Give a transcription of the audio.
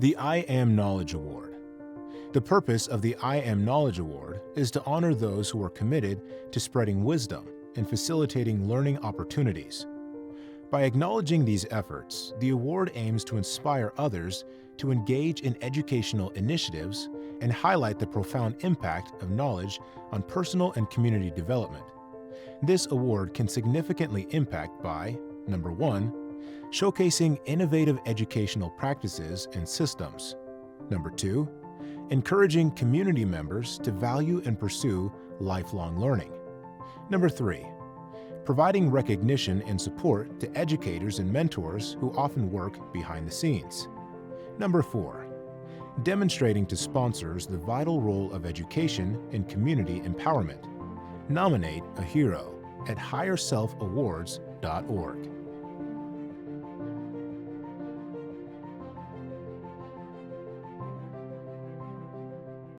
The I Am Knowledge Award. The purpose of the I Am Knowledge Award is to honor those who are committed to spreading wisdom and facilitating learning opportunities. By acknowledging these efforts, the award aims to inspire others to engage in educational initiatives and highlight the profound impact of knowledge on personal and community development. This award can significantly impact by, number 1, showcasing innovative educational practices and systems. Number 2, encouraging community members to value and pursue lifelong learning. Number 3, providing recognition and support to educators and mentors who often work behind the scenes. Number 4, demonstrating to sponsors the vital role of education in community empowerment. Nominate a hero at HigherSelf.Awards.org.